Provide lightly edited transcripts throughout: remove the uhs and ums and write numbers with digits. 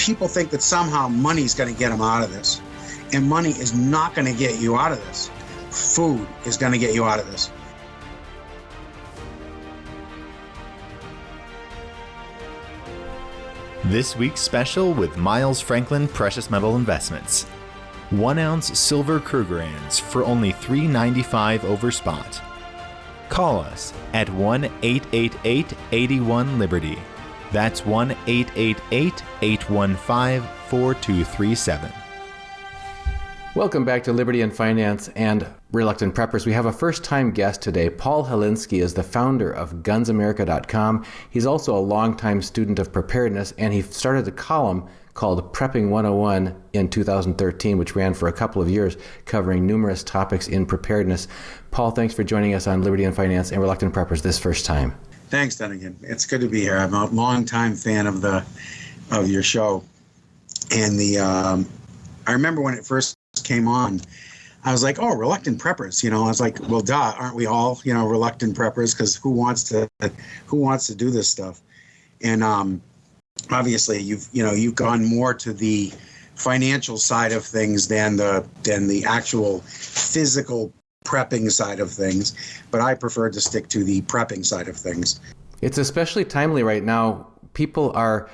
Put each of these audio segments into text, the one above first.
people think that somehow money's going to get them out of this. And money is not going to get you out of this. Food is going to get you out of this. This week's special with Miles Franklin Precious Metal Investments. 1 ounce silver Krugerrands for only $3.95 over spot. Call us at 1-888-81-LIBERTY. That's 1-888-815-4237. Welcome back to Liberty and Finance and Reluctant Preppers. We have a first-time guest today. Paul Helinski is the founder of GunsAmerica.com. He's also a longtime student of preparedness, and he started a column called Prepping 101 in 2013, which ran for a couple of years, covering numerous topics in preparedness. Paul, thanks for joining us on Liberty and Finance and Reluctant Preppers this first time. Thanks, Dunnigan. It's good to be here. I'm a longtime fan of your show, and I remember when it first came on, I was like, oh, reluctant preppers, I was like, well, duh, aren't we all, reluctant preppers? Because who wants to do this stuff? And obviously, you've gone more to the financial side of things than the actual physical prepping side of things. But I prefer to stick to the prepping side of things. It's especially timely right now. People are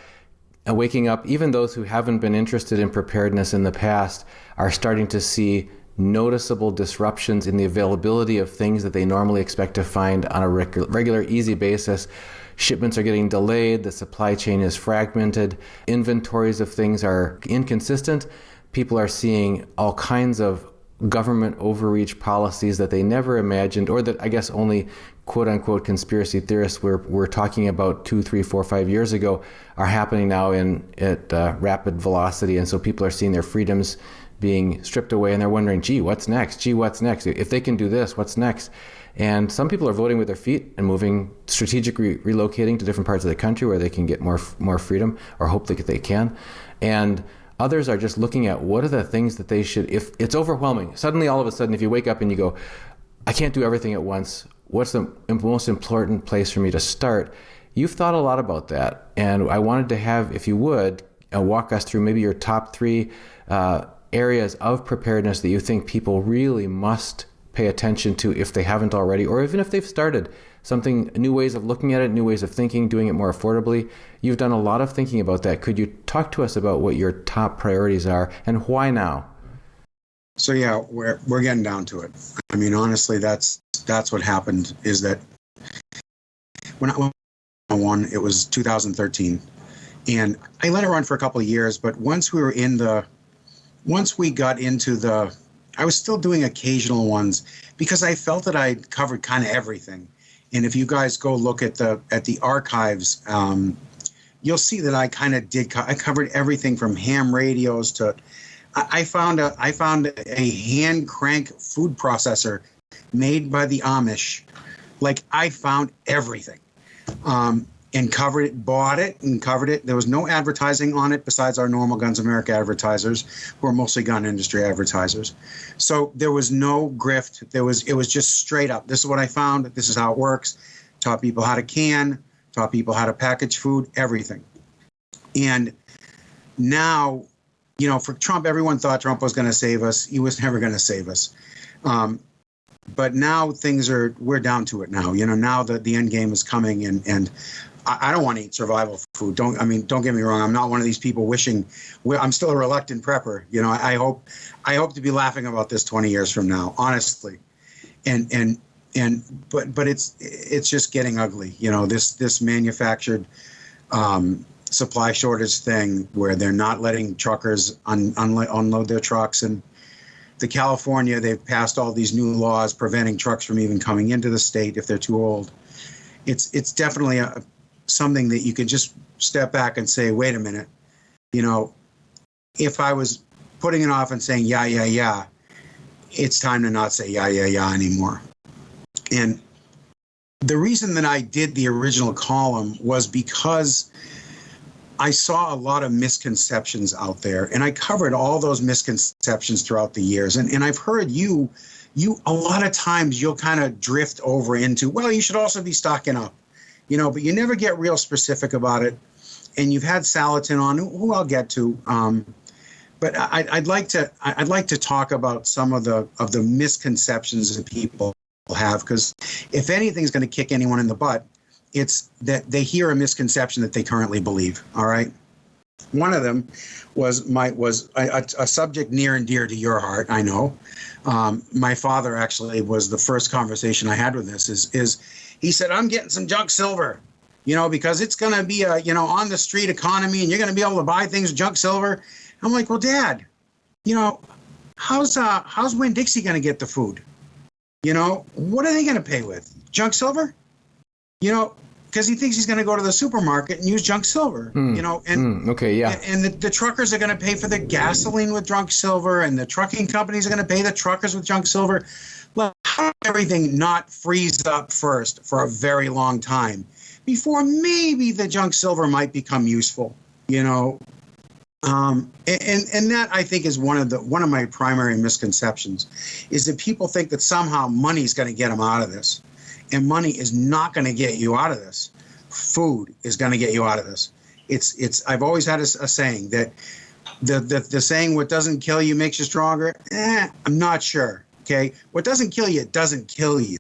waking up, even those who haven't been interested in preparedness in the past are starting to see noticeable disruptions in the availability of things that they normally expect to find on a regular, easy basis. Shipments are getting delayed, the supply chain is fragmented, inventories of things are inconsistent. People are seeing all kinds of government overreach policies that they never imagined, or that I guess only quote-unquote conspiracy theorists were talking about 2, 3, 4, 5 years ago are happening now at rapid velocity. And so people are seeing their freedoms being stripped away, and they're wondering, gee, what's next? If they can do this, what's next? And some people are voting with their feet and moving, strategically relocating to different parts of the country where they can get more freedom, or hope that they can. And others are just looking at what are the things that they should, if it's overwhelming. Suddenly, all of a sudden, if you wake up and you go, I can't do everything at once, what's the most important place for me to start? You've thought a lot about that. And I wanted to have, if you would, walk us through maybe your top 3 areas of preparedness that you think people really must pay attention to if they haven't already, or even if they've started something, new ways of looking at it, new ways of thinking, doing it more affordably. You've done a lot of thinking about that. Could you talk to us about what your top priorities are and why now? So yeah, we're getting down to it. I mean, honestly, that's what happened, is that when I won, it was 2013, and I let it run for a couple of years. But once we got into I was still doing occasional ones because I felt that I'd covered kind of everything. And if you guys go look at the archives, you'll see that I kind of I covered everything from ham radios to. I found a hand crank food processor made by the Amish. Like, I found everything, and covered it, bought it and covered it. There was no advertising on it besides our normal Guns America advertisers, who are mostly gun industry advertisers. So there was no grift. It was just straight up. This is what I found. This is how it works. Taught people how to can, taught people how to package food, everything. And now, for Trump, everyone thought Trump was going to save us. He was never going to save us. But now we're down to it now. Now that the end game is coming, and I don't want to eat survival food. Don't get me wrong. I'm not one of these people wishing. I'm still a reluctant prepper. I hope to be laughing about this 20 years from now, honestly. But it's just getting ugly. This manufactured supply shortage thing where they're not letting truckers unload their trucks. And California, they've passed all these new laws preventing trucks from even coming into the state if they're too old. It's definitely something that you can just step back and say, wait a minute, if I was putting it off and saying, yeah, it's time to not say yeah anymore. And the reason that I did the original column was because I saw a lot of misconceptions out there, and I covered all those misconceptions throughout the years. And I've heard you a lot of times you'll kind of drift over into, well, you should also be stocking up, but you never get real specific about it. and you've had Salatin on, who I'll get to. But I'd like to talk about some of the misconceptions that people have, because if anything's going to kick anyone in the butt, it's that they hear a misconception that they currently believe. All right. One of them was a subject near and dear to your heart. I know. My father actually was the first conversation I had with this. Is he said, I'm getting some junk silver, because it's going to be a on the street economy, and you're going to be able to buy things with junk silver. I'm like, well, Dad, how's Winn-Dixie going to get the food? What are they going to pay with? Junk silver? Because he thinks he's going to go to the supermarket and use junk silver, Okay, yeah. And the truckers are going to pay for the gasoline with junk silver, and the trucking companies are going to pay the truckers with junk silver. Well, how everything not freeze up first for a very long time before maybe the junk silver might become useful, And that, I think, is one of my primary misconceptions, is that people think that somehow money's going to get them out of this. And money is not going to get you out of this. Food is going to get you out of this. I've always had a saying that the saying, what doesn't kill you makes you stronger. I'm not sure. Okay. What doesn't kill you, doesn't kill you.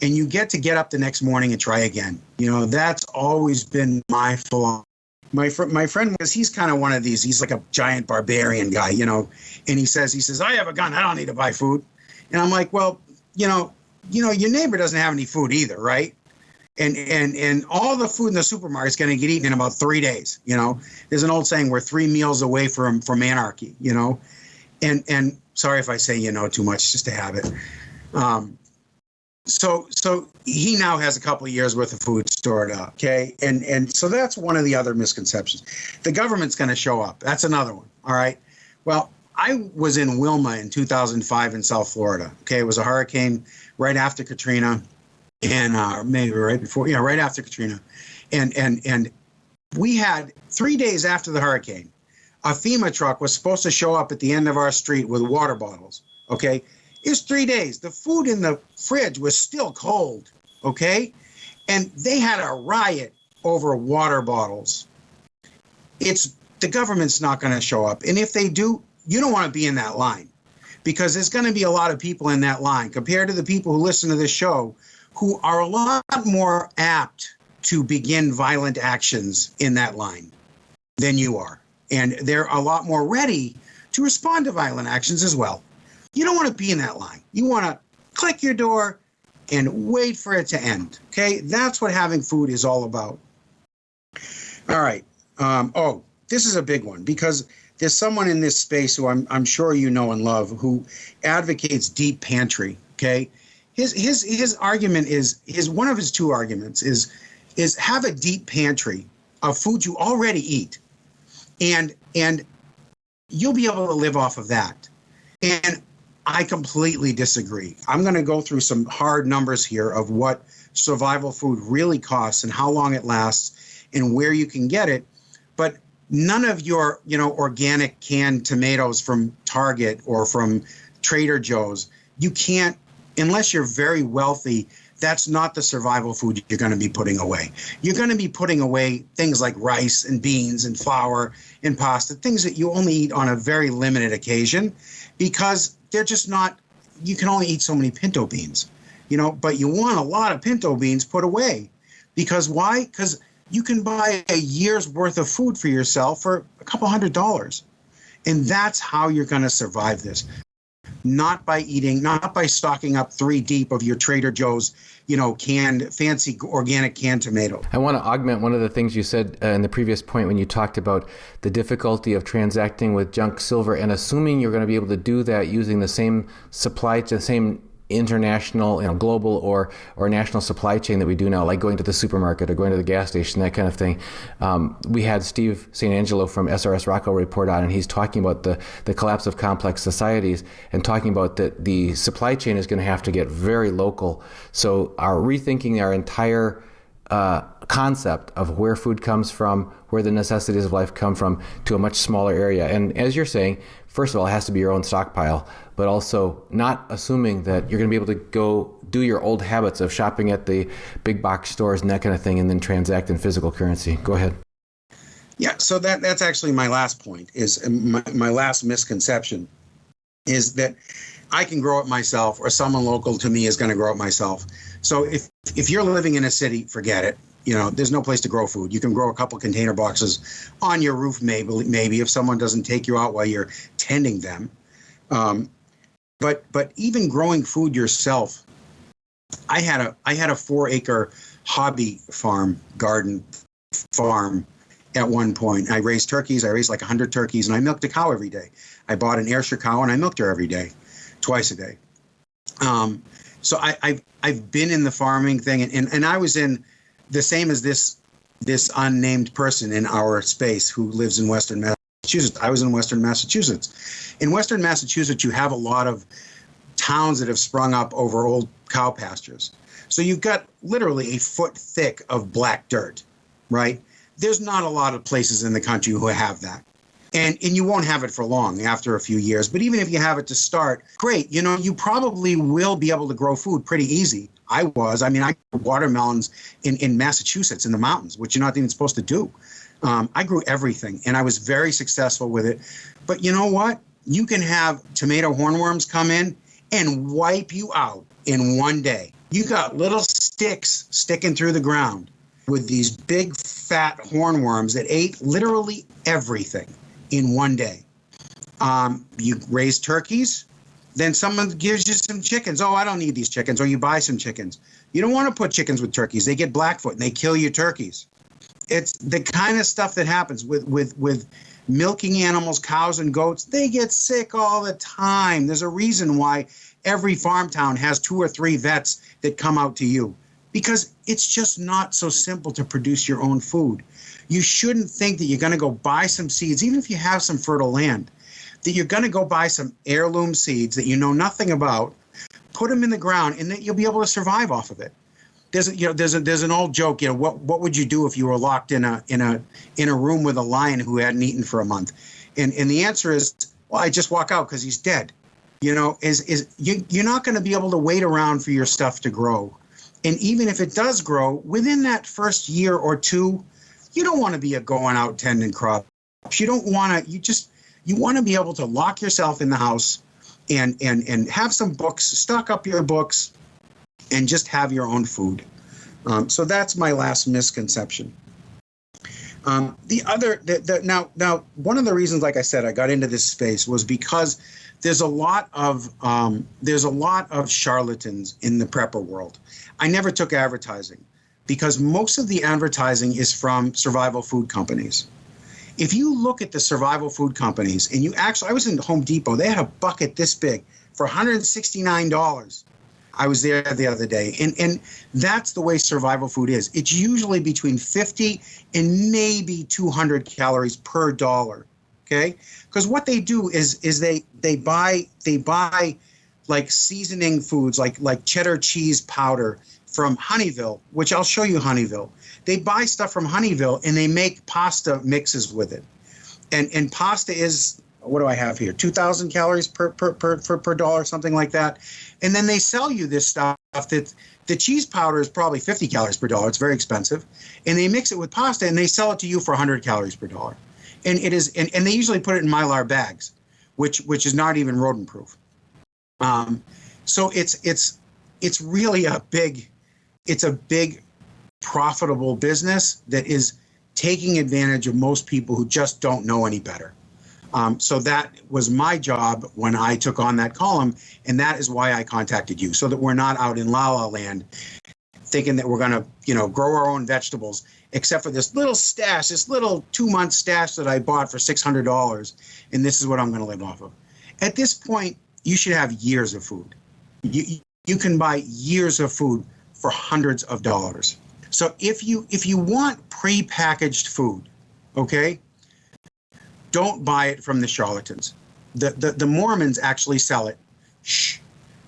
And you get to get up the next morning and try again. That's always been my philosophy. My friend he's kind of one of these, he's like a giant barbarian guy, and he says, I have a gun. I don't need to buy food. And I'm like, well, your neighbor doesn't have any food either, right? And all the food in the supermarket is going to get eaten in about 3 days. There's an old saying, we're 3 meals away from anarchy. And sorry if I say too much, it's just a habit. So he now has a couple of years worth of food stored up. Okay, and so that's one of the other misconceptions. The government's going to show up. That's another one. All right. Well, I was in Wilma in 2005 in South Florida. Okay, it was a hurricane right after Katrina, and maybe right before, right after Katrina, and we had 3 days after the hurricane, a FEMA truck was supposed to show up at the end of our street with water bottles. Okay, it's 3 days. The food in the fridge was still cold. Okay, and they had a riot over water bottles. The government's not going to show up, and if they do, you don't want to be in that line, because there's going to be a lot of people in that line compared to the people who listen to this show, who are a lot more apt to begin violent actions in that line than you are. And they're a lot more ready to respond to violent actions as well. You don't want to be in that line. You want to click your door and wait for it to end. Okay, that's what having food is all about. All right. This is a big one, because there's someone in this space who I'm sure you know and love, who advocates deep pantry. Okay, his argument is one of his two arguments is have a deep pantry of food you already eat, and you'll be able to live off of that. And I completely disagree. I'm going to go through some hard numbers here of what survival food really costs and how long it lasts and where you can get it. But none of your, organic canned tomatoes from Target or from Trader Joe's, you can't, unless you're very wealthy, that's not the survival food you're going to be putting away. You're going to be putting away things like rice and beans and flour and pasta, things that you only eat on a very limited occasion, because they're just not, you can only eat so many pinto beans, but you want a lot of pinto beans put away. Because why? Because you can buy a year's worth of food for yourself for a couple $100. And that's how you're going to survive this. Not by stocking up 3 deep of your Trader Joe's, canned, fancy organic canned tomato. I want to augment one of the things you said in the previous point when you talked about the difficulty of transacting with junk silver and assuming you're going to be able to do that using the same the same international, global or national supply chain that we do now, like going to the supermarket or going to the gas station, that kind of thing. We had Steve St. Angelo from SRS Rockwell report on, and he's talking about the collapse of complex societies and talking about that the supply chain is going to have to get very local. So rethinking our entire concept of where food comes from, where the necessities of life come from, to a much smaller area. And as you're saying, first of all, it has to be your own stockpile, but also not assuming that you're going to be able to go do your old habits of shopping at the big box stores and that kind of thing and then transact in physical currency. Go ahead. Yeah, so that's actually my last point, is my last misconception is that I can grow it myself, or someone local to me is going to grow it myself. So if you're living in a city, forget it. There's no place to grow food. You can grow a couple container boxes on your roof, maybe if someone doesn't take you out while you're tending them. But even growing food yourself, I had a 4-acre hobby garden farm at one point. I raised turkeys. I raised like 100 turkeys, and I milked a cow every day. I bought an Ayrshire cow, and I milked her every day, twice a day. So I've been in the farming thing, and I was in the same as this unnamed person in our space who lives in Western Massachusetts. I was in Western Massachusetts. In Western Massachusetts, you have a lot of towns that have sprung up over old cow pastures. So you've got literally a foot thick of black dirt, right? There's not a lot of places in the country who have that. And you won't have it for long after a few years. But even if you have it to start, great. You probably will be able to grow food pretty easy. I grew watermelons in Massachusetts in the mountains, which you're not even supposed to do. I grew everything, and I was very successful with it. But you know what? You can have tomato hornworms come in and wipe you out in one day. You got little sticks sticking through the ground with these big fat hornworms that ate literally everything in one day. You raise turkeys, then someone gives you some chickens. Oh, I don't need these chickens. Or you buy some chickens. You don't want to put chickens with turkeys. They get Blackfoot and they kill your turkeys. It's the kind of stuff that happens with milking animals, cows and goats. They get sick all the time. There's a reason why every farm town has 2 or 3 vets that come out to you, because it's just not so simple to produce your own food. You shouldn't think that you're going to go buy some seeds, even if you have some fertile land, that you're going to go buy some heirloom seeds that you know nothing about, put them in the ground, and that you'll be able to survive off of it. There's an old joke. What would you do if you were locked in a room with a lion who hadn't eaten for a month? And the answer is, well, I just walk out because he's dead. You're not going to be able to wait around for your stuff to grow. And even if it does grow, within that first year or two, you don't want to be going out tending crops. You don't want to. You want to be able to lock yourself in the house and have some books, stock up your books, and just have your own food. So that's my last misconception. Now, one of the reasons, like I said, I got into this space was because there's a lot of charlatans in the prepper world. I never took advertising because most of the advertising is from survival food companies. If you look at the survival food companies, and I was in Home Depot, they had a bucket this big for $169. I was there the other day, and that's the way survival food is. It's usually between 50 and maybe 200 calories per dollar. Okay, because what they do is they buy like seasoning foods like cheddar cheese powder from Honeyville, which I'll show you Honeyville. They buy stuff from Honeyville and they make pasta mixes with it, and pasta is, what do I have here? 2,000 calories per dollar, something like that. And then they sell you this stuff that the cheese powder is probably 50 calories per dollar. It's very expensive. And they mix it with pasta and they sell it to you for 100 calories per dollar. And it is, and they usually put it in Mylar bags, which is not even rodent proof. So it's really a big profitable business that is taking advantage of most people who just don't know any better. So that was my job when I took on that column, and that is why I contacted you, so that we're not out in La La Land thinking that we're going to, grow our own vegetables, except for this little stash, this little 2-month stash that I bought for $600, and this is what I'm going to live off of. At this point, you should have years of food. You can buy years of food for hundreds of dollars. So if you want prepackaged food, okay, don't buy it from the charlatans. The Mormons actually sell it.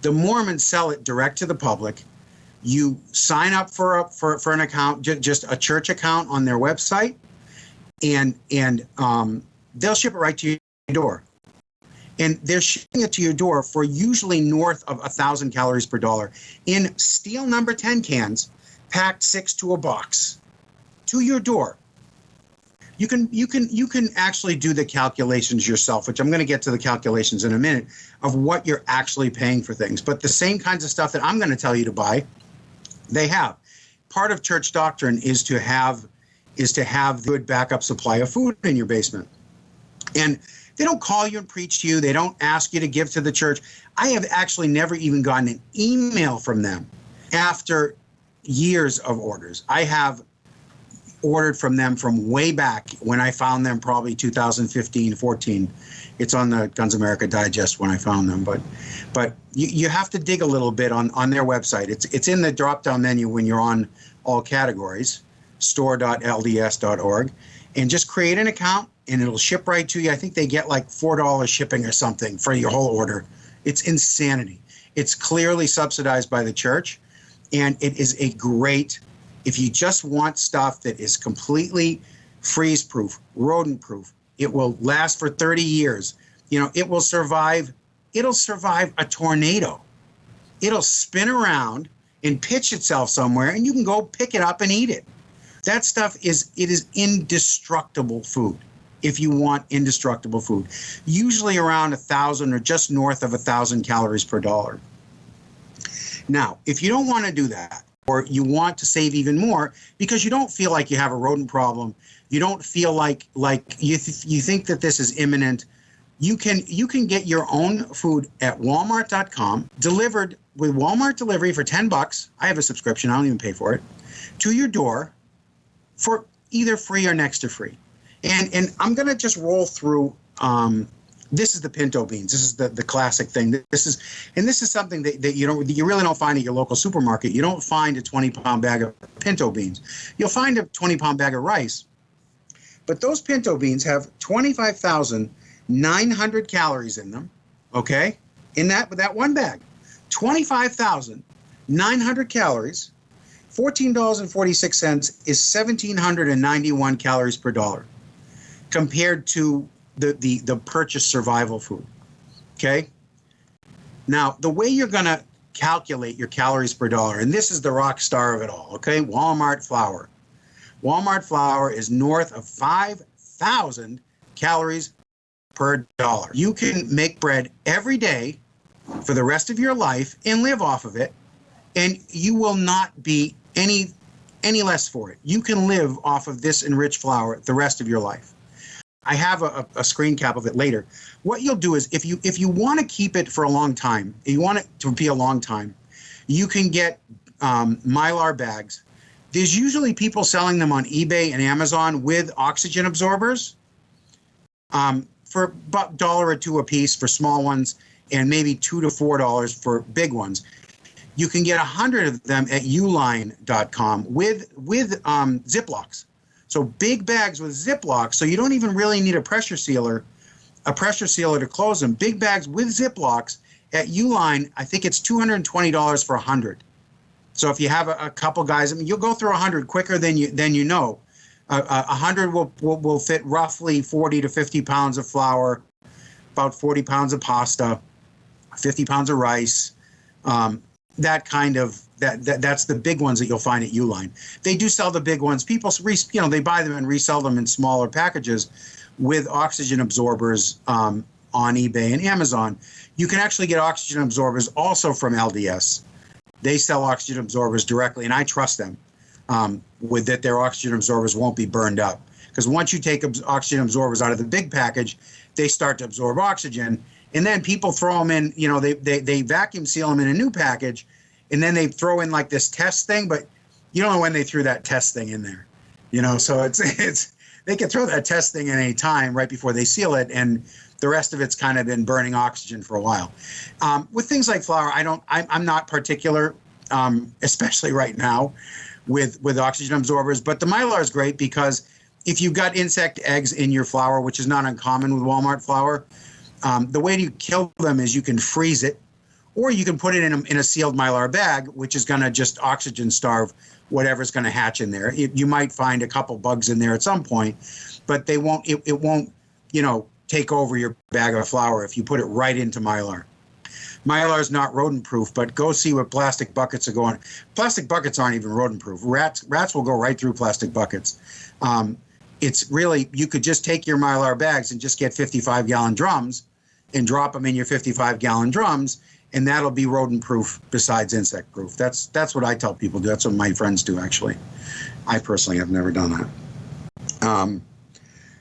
The Mormons sell it direct to the public. You sign up for an account, just a church account on their website, and they'll ship it right to your door. And they're shipping it to your door for usually north of 1,000 calories per dollar in steel number 10 cans, packed 6 to a box, to your door. You can actually do the calculations yourself, which I'm going to get to the calculations in a minute of what you're actually paying for things. But the same kinds of stuff that I'm going to tell you to buy, they have. Part of church doctrine is to have good backup supply of food in your basement. And they don't call you and preach to you. They don't ask you to give to the church. I have actually never even gotten an email from them after years of orders. I have ordered from them from way back when I found them, probably 2015, 14. It's on the Guns America Digest when I found them. But you have to dig a little bit on their website. It's in the drop-down menu when you're on all categories, store.lds.org, and just create an account and it'll ship right to you. I think they get like $4 shipping or something for your whole order. It's insanity. It's clearly subsidized by the church, and it is a great, if you just want stuff that is completely freeze-proof, rodent-proof, it will last for 30 years. You know, it will survive. It'll survive a tornado. It'll spin around and pitch itself somewhere, and you can go pick it up and eat it. That stuff is indestructible food. If you want indestructible food, usually around 1,000 or just north of 1,000 calories per dollar. Now, if you don't want to do that, or you want to save even more because you don't feel like you have a rodent problem, you don't feel like you think that this is imminent, you can get your own food at Walmart.com, delivered with Walmart delivery for $10. I have a subscription, I don't even pay for it, to your door for either free or next to free. And I'm going to just roll through. This is the pinto beans. This is the classic thing. This is something that you really don't find at your local supermarket. You don't find a 20-pound bag of pinto beans. You'll find a 20-pound bag of rice. But those pinto beans have 25,900 calories in them. Okay, in that one bag, 25,900 calories. $14.46 is 1,791 calories per dollar, compared to the purchased survival food. Okay? Now, the way you're going to calculate your calories per dollar, and this is the rock star of it all, okay? Walmart flour. Walmart flour is north of 5,000 calories per dollar. You can make bread every day for the rest of your life and live off of it, and you will not be any less for it. You can live off of this enriched flour the rest of your life. I have a screen cap of it later. What you'll do is if you want to keep it for a long time, if you want it to be a long time, you can get Mylar bags. There's usually people selling them on eBay and Amazon with oxygen absorbers for about $1 or $2 a piece for small ones, and maybe $2 to $4 for big ones. You can get 100 of them at uline.com with Ziplocs. So big bags with Ziplocs, so you don't even really need a pressure sealer to close them. Big bags with Ziplocs at Uline, I think it's $220 for 100. So if you have a couple guys, I mean, you'll go through 100 quicker than you know. 100 will fit roughly 40 to 50 pounds of flour, about 40 pounds of pasta, 50 pounds of rice. That's the big ones that you'll find at Uline. They do sell the big ones. People, they buy them and resell them in smaller packages with oxygen absorbers on eBay and Amazon. You can actually get oxygen absorbers also from LDS. They sell oxygen absorbers directly, and I trust them with that their oxygen absorbers won't be burned up. Because once you take oxygen absorbers out of the big package, they start to absorb oxygen. And then people throw them in, they vacuum seal them in a new package, and then they throw in like this test thing, but you don't know when they threw that test thing in there. So it's they can throw that test thing at any time right before they seal it, and the rest of it's kind of been burning oxygen for a while. With things like flour, I'm not particular, especially right now with oxygen absorbers, but the Mylar is great because if you've got insect eggs in your flour, which is not uncommon with Walmart flour, the way to kill them is you can freeze it, or you can put it in a sealed Mylar bag, which is going to just oxygen starve whatever's going to hatch in there. You might find a couple bugs in there at some point, but it won't take over your bag of flour if you put it right into Mylar. Mylar is not rodent proof, but go see what plastic buckets are going. Plastic buckets aren't even rodent proof. Rats will go right through plastic buckets. it's really, you could just take your Mylar bags and just get 55-gallon drums and drop them in your 55-gallon drums, and that'll be rodent-proof besides insect-proof. That's what I tell people to do. That's what my friends do, actually. I personally have never done that.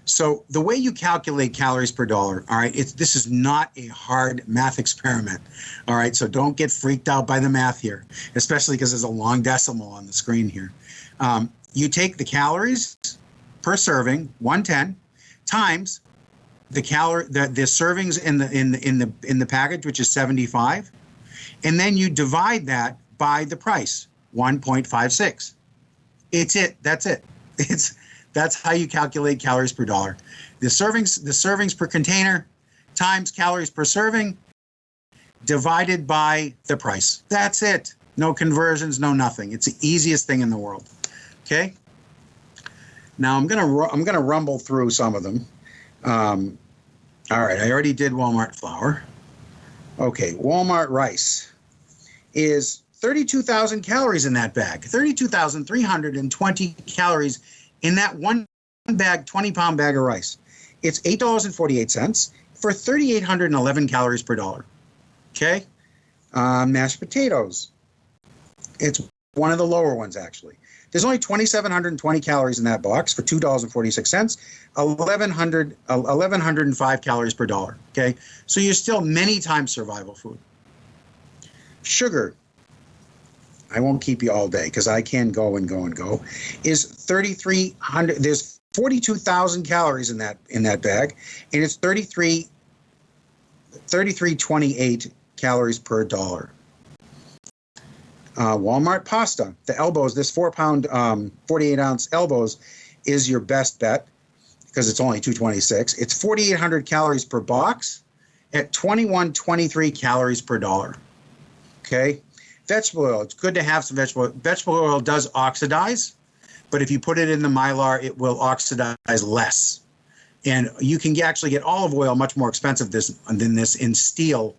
So the way you calculate calories per dollar, all right, this is not a hard math experiment, all right? So don't get freaked out by the math here, especially because there's a long decimal on the screen here. You take the calories per serving, 110, times the servings in the package, which is 75, and then you divide that by the price, 1.56. That's it. That's how you calculate calories per dollar. The servings per container times calories per serving divided by the price. That's it. No conversions, no nothing. It's the easiest thing in the world. Okay. Now I'm gonna rumble through some of them. All right, I already did Walmart flour. Okay, Walmart rice is 32,000 calories in that bag. 32,320 calories in that one bag, 20-pound bag of rice. It's $8.48 for 3,811 calories per dollar. Okay, mashed potatoes. It's one of the lower ones, actually. There's only 2,720 calories in that box for $2.46, 1,105 calories per dollar, okay? So you're still many times survival food. Sugar, I won't keep you all day because I can go and go and go, is 3,300, there's 42,000 calories in that bag, and it's 3,328 calories per dollar. Walmart pasta, the elbows, this 4-pound, 48-ounce elbows is your best bet because it's only $2.26. It's 4,800 calories per box at 21.23 calories per dollar. Okay, vegetable oil. It's good to have some vegetable oil. Vegetable oil does oxidize, but if you put it in the Mylar, it will oxidize less. And you can actually get olive oil much more expensive than this in steel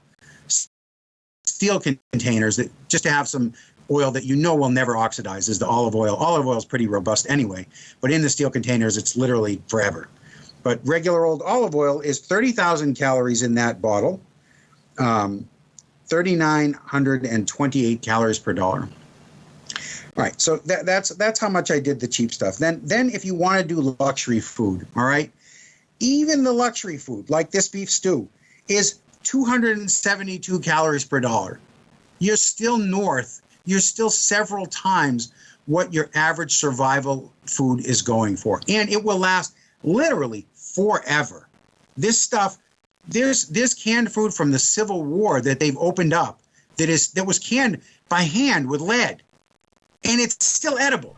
containers, that just to have some oil that you know will never oxidize is the olive oil. Olive oil is pretty robust anyway, but in the steel containers, it's literally forever. But regular old olive oil is 30,000 calories in that bottle, 3,928 calories per dollar. All right, so that's how much I did the cheap stuff. Then if you want to do luxury food, all right, even the luxury food like this beef stew is 272 calories per dollar. You're still several times what your average survival food is going for. And it will last literally forever. This stuff, there's canned food from the Civil War that they've opened up that was canned by hand with lead. And it's still edible.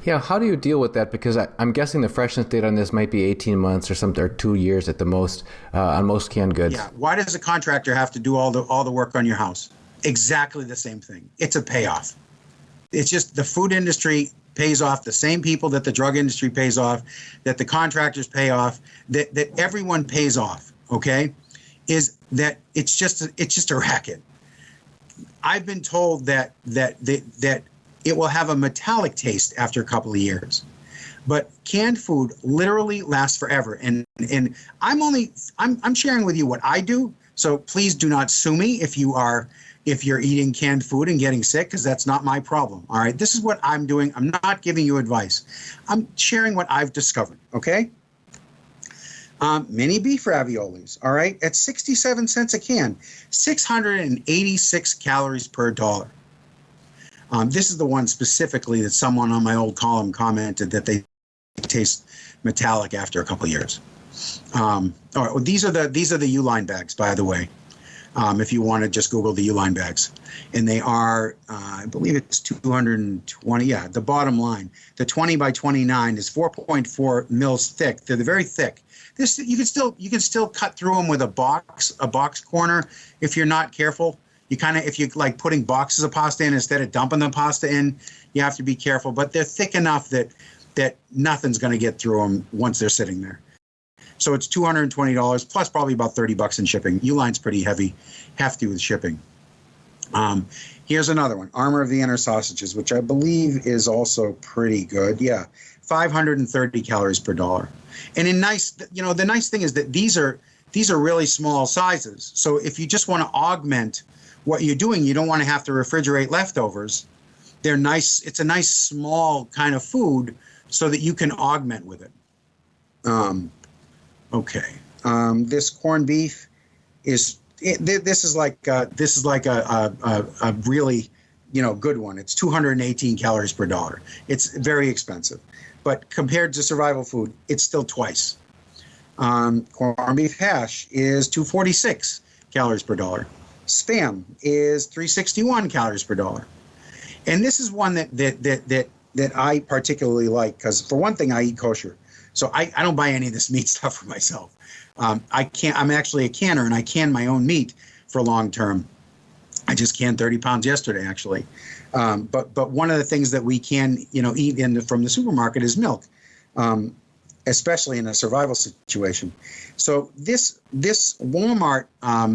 Yeah, how do you deal with that? Because I'm guessing the freshness date on this might be 18 months or something, or 2 years at the most on most canned goods. Yeah. Why does a contractor have to do all the work on your house? Exactly the same thing. It's a payoff. It's just the food industry pays off the same people that the drug industry pays off, that the contractors pay off, that everyone pays off. Okay, is that it's just a racket. I've been told that it will have a metallic taste after a couple of years, but canned food literally lasts forever. And I'm sharing with you what I do. So please do not sue me if you're eating canned food and getting sick, because that's not my problem. All right. This is what I'm doing. I'm not giving you advice. I'm sharing what I've discovered. Okay. Mini beef raviolis. All right. At 67 cents a can, 686 calories per dollar. This is the one specifically that someone on my old column commented that they taste metallic after a couple of years. All right, well, these are the Uline bags, by the way. If you want to just Google the Uline bags, and they are, I believe it's 220. Yeah, the bottom line, the 20 by 29 is 4.4 mils thick. They're very thick. This you can still cut through them with a box corner if you're not careful. If you like putting boxes of pasta in instead of dumping the pasta in, you have to be careful. But they're thick enough that nothing's going to get through them once they're sitting there. So it's $220 plus probably about $30 in shipping. Uline's pretty hefty with shipping. Here's another one, Armor of the Inner Sausages, which I believe is also pretty good. Yeah, 530 calories per dollar. And the nice thing is that these are really small sizes. So if you just want to augment what you're doing, you don't want to have to refrigerate leftovers. They're nice. It's a nice small kind of food so that you can augment with it. Okay. This corned beef is this is like a really good one. It's 218 calories per dollar. It's very expensive, but compared to survival food, it's still twice. Corned beef hash is 246 calories per dollar. Spam is 361 calories per dollar. And this is one that I particularly like because, for one thing, I eat kosher. So I don't buy any of this meat stuff for myself. I'm actually a canner, and I can my own meat for long term. I just canned 30 pounds yesterday, actually. But one of the things that we can eat from the supermarket is milk, especially in a survival situation. So this Walmart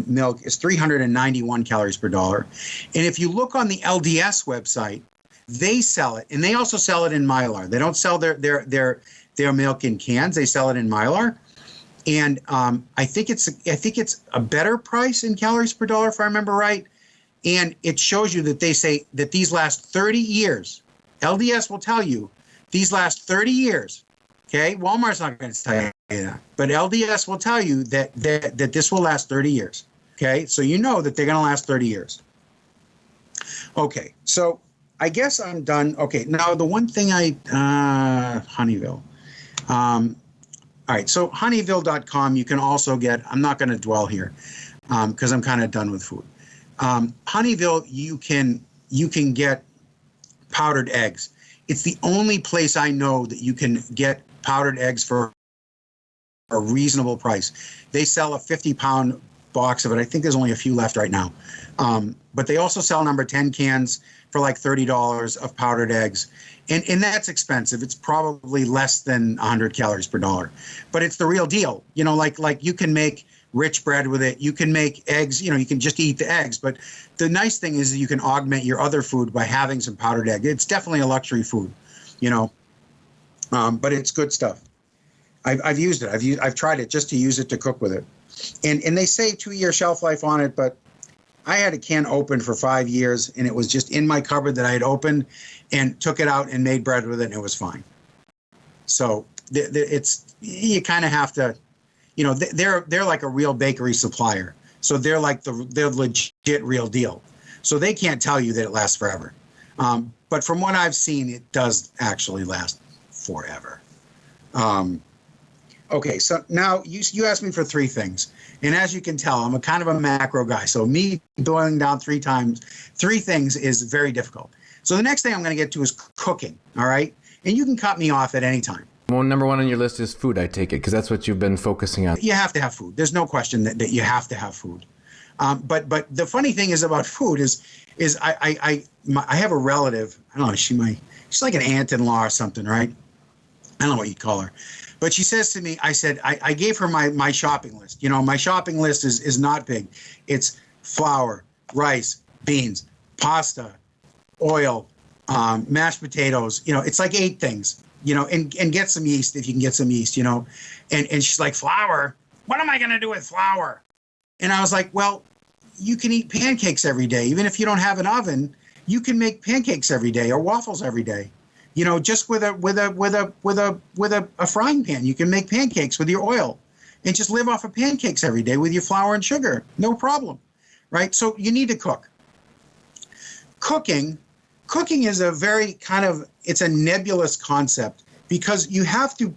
milk is 391 calories per dollar. And if you look on the LDS website, they sell it, and they also sell it in Mylar. They don't sell their milk in cans. They sell it in Mylar. And I think it's a better price in calories per dollar, if I remember right. And it shows you that they say that these last 30 years, LDS will tell you these last 30 years. Okay, Walmart's not going to tell you that, but LDS will tell you that this will last 30 years. Okay, so you know that they're going to last 30 years. Okay, so I guess I'm done. Okay, now the one thing Honeyville. All right, so honeyville.com, you can also get, I'm not going to dwell here because I'm kind of done with food. Honeyville, you can get powdered eggs. It's the only place I know that you can get powdered eggs for a reasonable price. They sell a 50-pound box of it. I think there's only a few left right now. But they also sell number 10 cans for like $30 of powdered eggs. And that's expensive. It's probably less than 100 calories per dollar. But it's the real deal. Like you can make rich bread with it. You can make eggs. You can just eat the eggs. But the nice thing is that you can augment your other food by having some powdered egg. It's definitely a luxury food, but it's good stuff. I've used it. I've tried it just to use it to cook with it. And they say 2-year shelf life on it, but I had a can open for 5 years, and it was just in my cupboard that I had opened and took it out and made bread with it, and it was fine. So you kind of have to, they're like a real bakery supplier. So they're like they're legit real deal. So they can't tell you that it lasts forever. But from what I've seen, it does actually last forever. Okay, so now you asked me for 3 things. And as you can tell, I'm a kind of a macro guy. So me boiling down 3 things is very difficult. So the next thing I'm going to get to is cooking, all right? And you can cut me off at any time. Well, number 1 on your list is food, I take it, because that's what you've been focusing on. You have to have food. There's no question that you have to have food. But the funny thing is about food is I have a relative. I don't know. She's like an aunt-in-law or something, right? I don't know what you'd call her. But she says to me, I gave her my shopping list. My shopping list is not big. It's flour, rice, beans, pasta, oil, mashed potatoes. It's like 8 things. And get some yeast if you can get some yeast. And she's like, flour? What am I going to do with flour? And I was like, well, you can eat pancakes every day. Even if you don't have an oven, you can make pancakes every day or waffles every day. Just with a frying pan, you can make pancakes with your oil and just live off of pancakes every day with your flour and sugar. No problem, right? So you need to cook. Cooking is a very it's a nebulous concept because you have to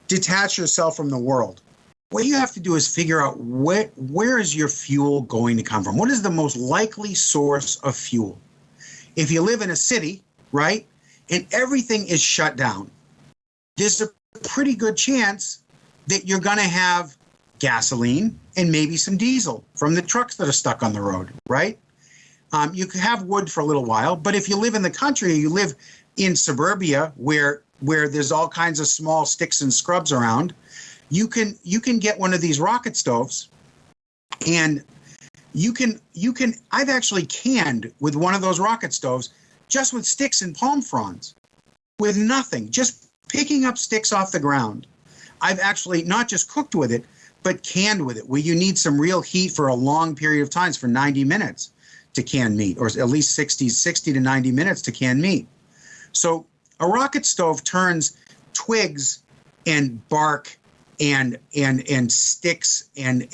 detach yourself from the world. What you have to do is figure out where is your fuel going to come from? What is the most likely source of fuel? If you live in a city, right, and everything is shut down, there's a pretty good chance that you're going to have gasoline and maybe some diesel from the trucks that are stuck on the road, right? You can have wood for a little while, but if you live in the country, you live in suburbia where there's all kinds of small sticks and scrubs around, you can get one of these rocket stoves, and I've actually canned with one of those rocket stoves just with sticks and palm fronds. with nothing, just picking up sticks off the ground. I've actually not just cooked with it, but canned with it, where you need some real heat for a long period of times, for 90 minutes to can meat, or at least 60 to 90 minutes to can meat. So a rocket stove turns twigs and bark and sticks and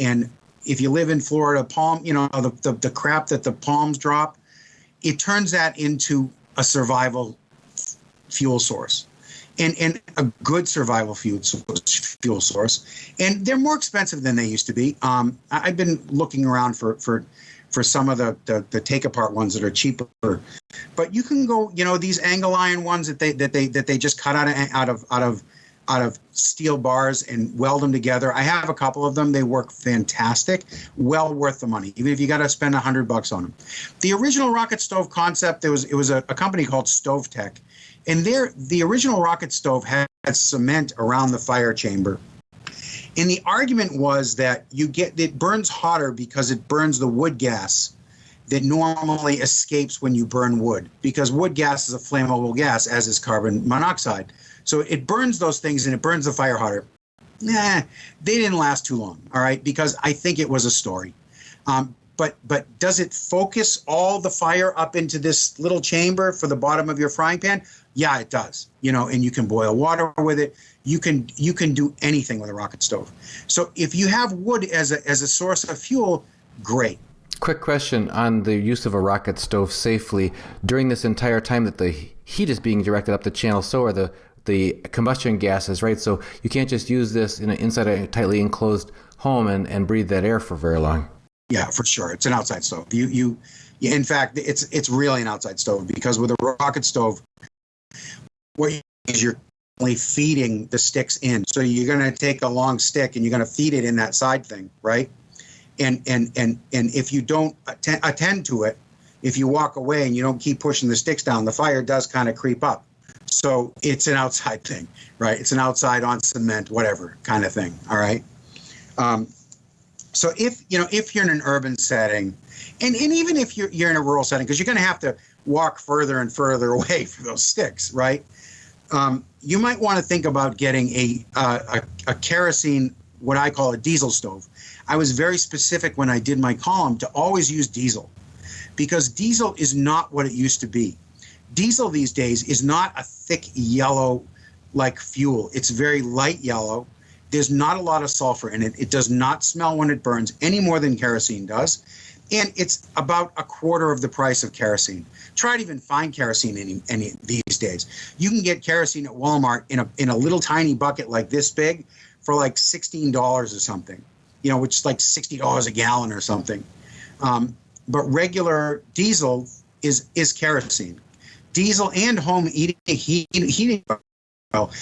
if you live in Florida, palm, the crap that the palms drop, it turns that into a survival fuel source. And a good survival fuel source. And they're more expensive than they used to be. I've been looking around for some of the take apart ones that are cheaper, but you can go, these angle iron ones that they just cut out of steel bars and weld them together. I have a couple of them. They work fantastic. Well worth the money, even if you got to spend $100 on them. The original rocket stove concept, it was a company called Stove Tech. And the original rocket stove had cement around the fire chamber. And the argument was that it burns hotter because it burns the wood gas that normally escapes when you burn wood, because wood gas is a flammable gas, as is carbon monoxide. So it burns those things and it burns the fire hotter. Nah, they didn't last too long, all right, because I think it was a story. But does it focus all the fire up into this little chamber for the bottom of your frying pan? Yeah, it does. And you can boil water with it. You can do anything with a rocket stove. So if you have wood as a source of fuel, great. Quick question on the use of a rocket stove safely during this entire time that the heat is being directed up the channel. So are the combustion gases, right? So you can't just use this inside a tightly enclosed home and breathe that air for very long. Yeah, for sure. It's an outside stove. In fact, it's really an outside stove, because with a rocket stove, what you do is you're only feeding the sticks in. So you're going to take a long stick and you're going to feed it in that side thing, right? And if you don't attend to it, if you walk away and you don't keep pushing the sticks down, the fire does kind of creep up. So it's an outside thing, right? It's an outside on cement, whatever kind of thing. All right. So if you're in an urban setting, and even if you're in a rural setting, because you're going to have to walk further and further away for those sticks, right? You might want to think about getting a kerosene, what I call a diesel stove. I was very specific when I did my column to always use diesel, because diesel is not what it used to be. Diesel these days is not a thick yellow like fuel. It's very light yellow. There's not a lot of sulfur in it. It does not smell when it burns any more than kerosene does. And it's about a quarter of the price of kerosene. Try to even find kerosene any these days. You can get kerosene at Walmart in a little tiny bucket like this big for like $16 or something, which is like $60 a gallon or something. But regular diesel is kerosene. Diesel and home heating oil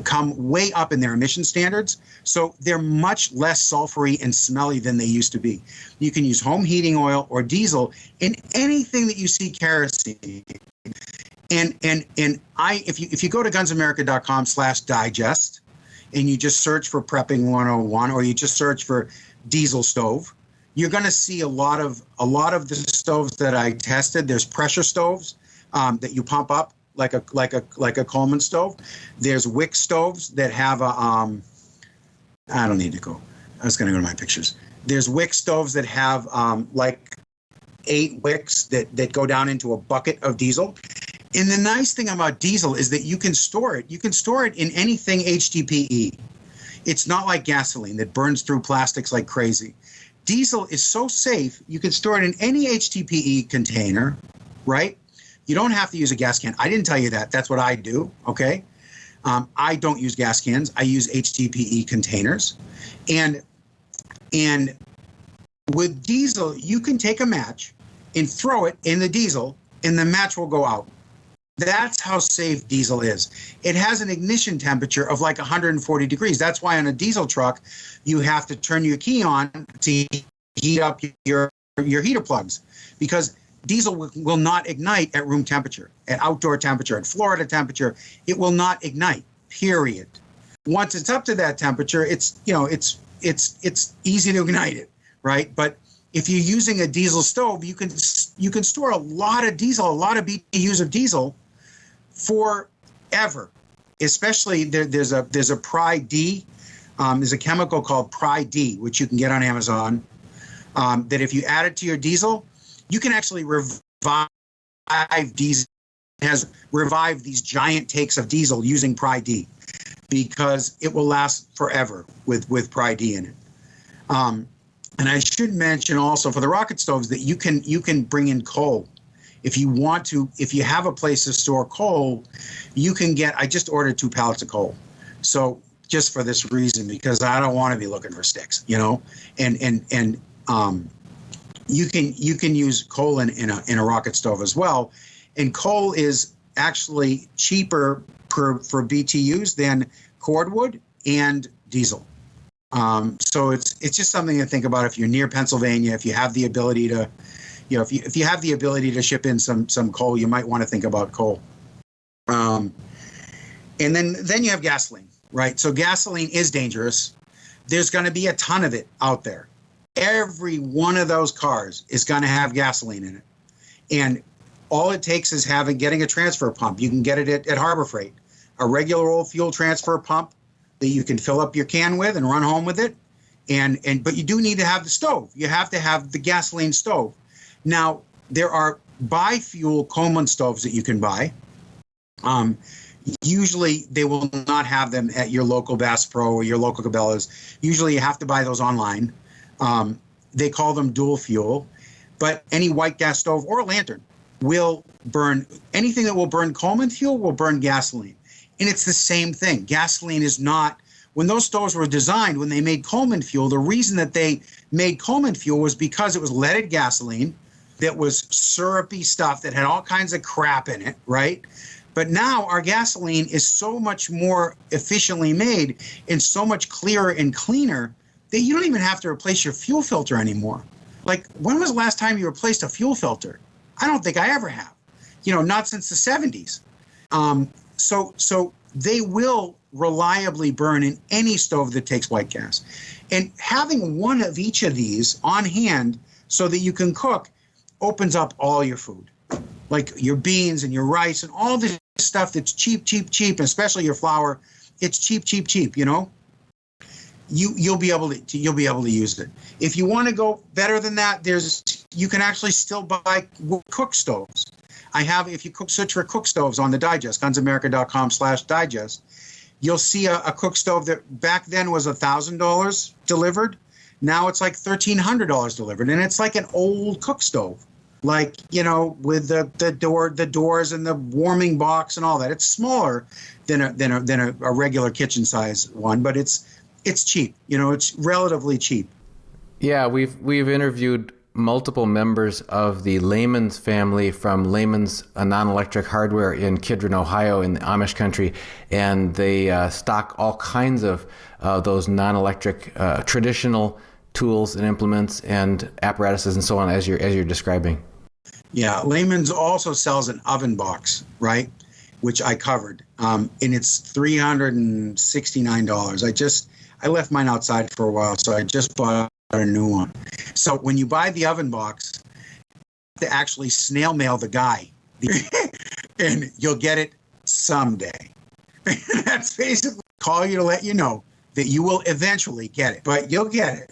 come way up in their emission standards, so they're much less sulfury and smelly than they used to be. You can use home heating oil or diesel in anything that you see kerosene. And if you go to gunsamerica.com/digest and you just search for Prepping 101, or you just search for diesel stove, you're going to see a lot of the stoves that I tested. There's pressure stoves that you pump up like a Coleman stove. There's wick stoves that have a I don't need to go. I was going to go to my pictures. There's wick stoves that have like 8 wicks that go down into a bucket of diesel. And the nice thing about diesel is that you can store it. You can store it in anything HDPE. It's not like gasoline that burns through plastics like crazy. Diesel is so safe, you can store it in any HDPE container, right? You don't have to use a gas can. I didn't tell you that. That's what I do, okay? I don't use gas cans. I use HDPE containers. And with diesel, you can take a match and throw it in the diesel, and the match will go out. That's how safe diesel is. It has an ignition temperature of like 140 degrees. That's why on a diesel truck, you have to turn your key on to heat up your heater plugs, because diesel will not ignite at room temperature, at outdoor temperature, at Florida temperature. It will not ignite, period. Once it's up to that temperature, it's easy to ignite it, right? But if you're using a diesel stove, you can store a lot of diesel, a lot of BTUs of diesel for ever. Especially there's a Pri D. There's a chemical called Pri D, which you can get on Amazon. That if you add it to your diesel, you can actually revive diesel. Has revived these giant tanks of diesel using Pri D, because it will last forever with Pri D in it. And I should mention also for the rocket stoves that you can bring in coal. If you want to, if you have a place to store coal, you can get, I just ordered 2 pallets of coal. So just for this reason, because I don't want to be looking for sticks, you know, and you can use coal in a rocket stove as well. And coal is actually cheaper for BTUs than cordwood and diesel. So it's just something to think about if you're near Pennsylvania, if you have the ability to, you know, if you have the ability to ship in some coal, you might want to think about coal. And then you have gasoline, right? So gasoline is dangerous. There's going to be a ton of it out there. Every one of those cars is going to have gasoline in it. And all it takes is getting a transfer pump. You can get it at Harbor Freight, a regular old fuel transfer pump that you can fill up your can with and run home with it. But you do need to have the stove. You have to have the gasoline stove. Now, there are bi-fuel Coleman stoves that you can buy. Usually, they will not have them at your local Bass Pro or your local Cabela's. Usually, you have to buy those online. They call them dual fuel. But any white gas stove or a lantern will burn, anything that will burn Coleman fuel will burn gasoline. And it's the same thing. Gasoline is not, when those stoves were designed, when they made Coleman fuel, the reason that they made Coleman fuel was because it was leaded gasoline that was syrupy stuff that had all kinds of crap in it, right? But now our gasoline is so much more efficiently made and so much clearer and cleaner that you don't even have to replace your fuel filter anymore. Like, when was the last time you replaced a fuel filter? I don't think I ever have. You know, not since the 70s. So they will reliably burn in any stove that takes white gas. And having one of each of these on hand so that you can cook opens up all your food, like your beans and your rice and all this stuff that's cheap, especially your flour. It's cheap, you know. You'll be able to use it. If you want to go better than that, you can actually still buy cook stoves. If you search for cook stoves on the digest, gunsamerica.com/digest, you'll see a cook stove that back then was $1,000 delivered. Now it's like $1,300 delivered, and it's like an old cook stove, like, you know, with the doors and the warming box and all that. It's smaller than a regular kitchen size one, but it's cheap. You know, it's relatively cheap. Yeah, we've interviewed multiple members of the Lehman's family from Lehman's non-electric hardware in Kidron, Ohio, in the Amish country, and they stock all kinds of those non-electric traditional tools and implements and apparatuses and so on, as you're describing. Yeah, Lehman's also sells an oven box, right, which I covered, and it's $369. I left mine outside for a while, so I just bought a new one. So when you buy the oven box, you have to actually snail mail the guy, and you'll get it someday. That's basically call you to let you know that you will eventually get it, but you'll get it,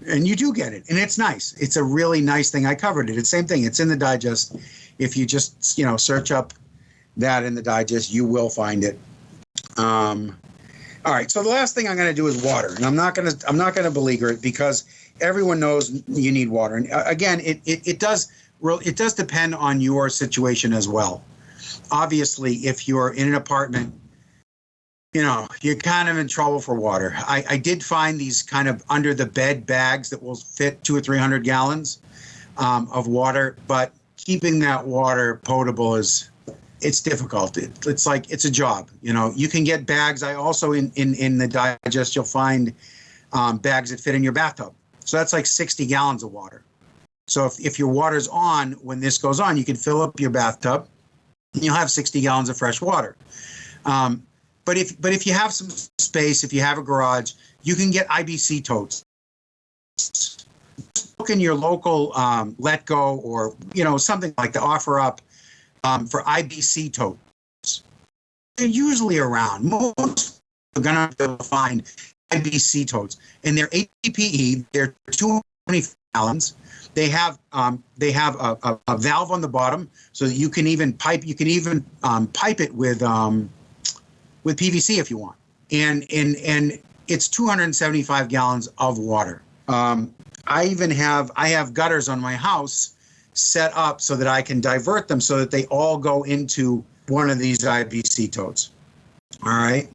and you do get it, and it's nice. It's a really nice thing. I covered it. It's the same thing. It's in the digest. If you just search up that in the digest, you will find it. All right, so the last thing I'm going to do is water, and I'm not going to beleaguer it because everyone knows you need water. And again, it does depend on your situation as well. Obviously, if you're in an apartment, you know, you're kind of in trouble for water. I did find these kind of under the bed bags that will fit 200 or 300 gallons of water, but keeping that water potable it's difficult. It's like, it's a job. You know, you can get bags. I also, in the digest, you'll find bags that fit in your bathtub. So that's like 60 gallons of water. So if your water's on, when this goes on, you can fill up your bathtub and you'll have 60 gallons of fresh water. But if you have some space, if you have a garage, you can get IBC totes. Look in your local Let Go or, you know, something like the Offer Up for IBC totes. usually around. Most are going to find IBC totes, and they're APE. They're 220 gallons. They have a valve on the bottom, so that you can even pipe. You can even pipe it with PVC if you want. And it's 275 gallons of water. I have gutters on my house set up so that I can divert them so that they all go into one of these IBC totes. All right.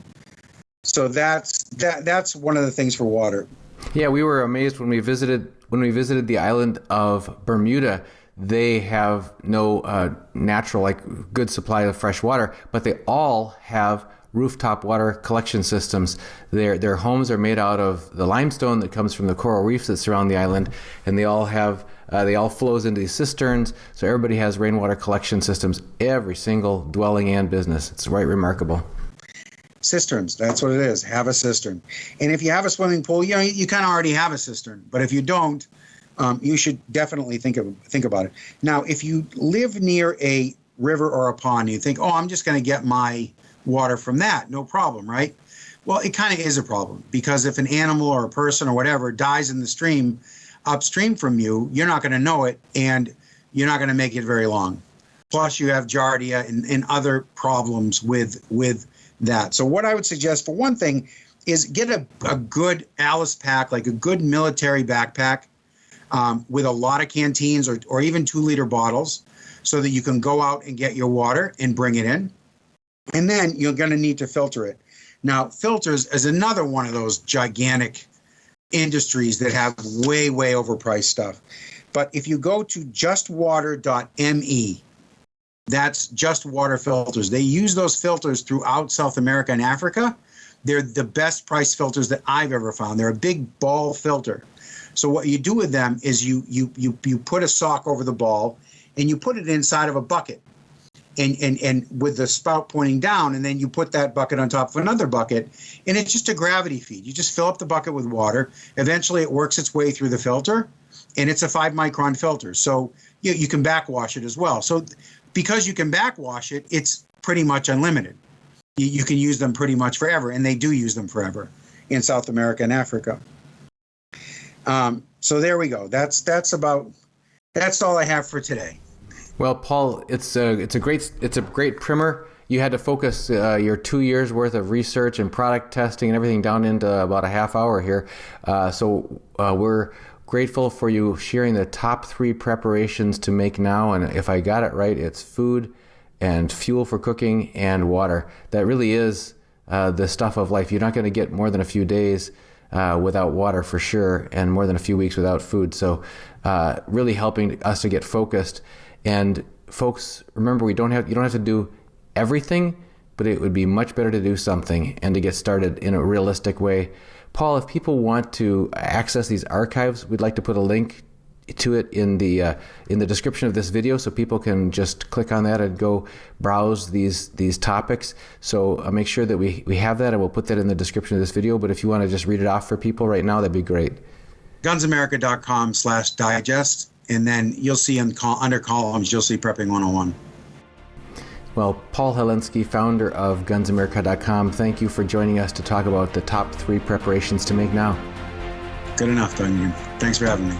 So that's one of the things for water. Yeah, we were amazed when we visited the island of Bermuda. They have no natural, good supply of fresh water, but they all have rooftop water collection systems. Their homes are made out of the limestone that comes from the coral reefs that surround the island, and they all flows into these cisterns. So everybody has rainwater collection systems, every single dwelling and business. It's right remarkable. Cisterns, that's what it is. Have a cistern. And if you have a swimming pool, you kind of already have a cistern. But if you don't, you should definitely think about it. Now, if you live near a river or a pond, you think, I'm just going to get my water from that. No problem, right? Well, it kind of is a problem, because if an animal or a person or whatever dies in the stream upstream from you, you're not going to know it, and you're not going to make it very long. Plus, you have giardia and other problems with that. So what I would suggest, for one thing, is get a good Alice pack, like a good military backpack with a lot of canteens or even 2-liter bottles, so that you can go out and get your water and bring it in. And then you're going to need to filter it. Now, filters is another one of those gigantic industries that have way, way overpriced stuff. But if you go to justwater.me, that's Just Water Filters. They use those filters throughout South America and Africa. They're the best price filters that I've ever found. They're a big ball filter. So what you do with them is you put a sock over the ball, and you put it inside of a bucket, and with the spout pointing down, and then you put that bucket on top of another bucket, and it's just a gravity feed. You just fill up the bucket with water. Eventually it works its way through the filter, and it's a 5-micron filter. So you can backwash it as well. So because you can backwash it, it's pretty much unlimited. You can use them pretty much forever, and they do use them forever in South America and Africa. So there we go. That's all I have for today. Well, Paul, it's a great primer. You had to focus your 2 years worth of research and product testing and everything down into about a half hour here. So we're grateful for you sharing the top 3 preparations to make now. And if I got it right, it's food and fuel for cooking and water. That really is the stuff of life. You're not going to get more than a few days without water for sure, and more than a few weeks without food. So really helping us to get focused. And folks, remember, you don't have to do everything, but it would be much better to do something and to get started in a realistic way. Paul, if people want to access these archives, we'd like to put a link to it in the description of this video, so people can just click on that and go browse these topics. So make sure that we have that, and we'll put that in the description of this video. But if you want to just read it off for people right now, that'd be great. GunsAmerica.com/digest, and then you'll see under columns, you'll see Prepping 101. Well, Paul Helinski, founder of GunsAmerica.com, thank you for joining us to talk about the top 3 preparations to make now. Good enough, Duncan. Thanks for having me.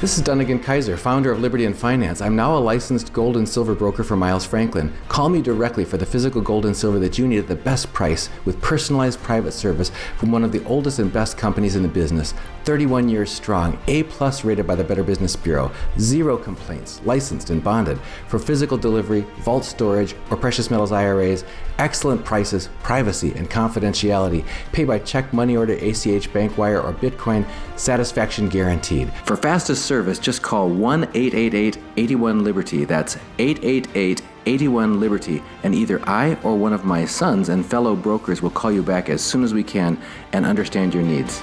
This is Dunnigan Kaiser, founder of Liberty and Finance. I'm now a licensed gold and silver broker for Miles Franklin. Call me directly for the physical gold and silver that you need at the best price, with personalized private service from one of the oldest and best companies in the business. 31 years strong, A+ rated by the Better Business Bureau, 0 complaints, licensed and bonded. For physical delivery, vault storage, or precious metals IRAs, excellent prices, privacy, and confidentiality. Pay by check, money order, ACH, bank wire, or Bitcoin. Satisfaction guaranteed. For fastest service, just call 1-888-81-LIBERTY. That's 888-81-LIBERTY. And either I or one of my sons and fellow brokers will call you back as soon as we can and understand your needs.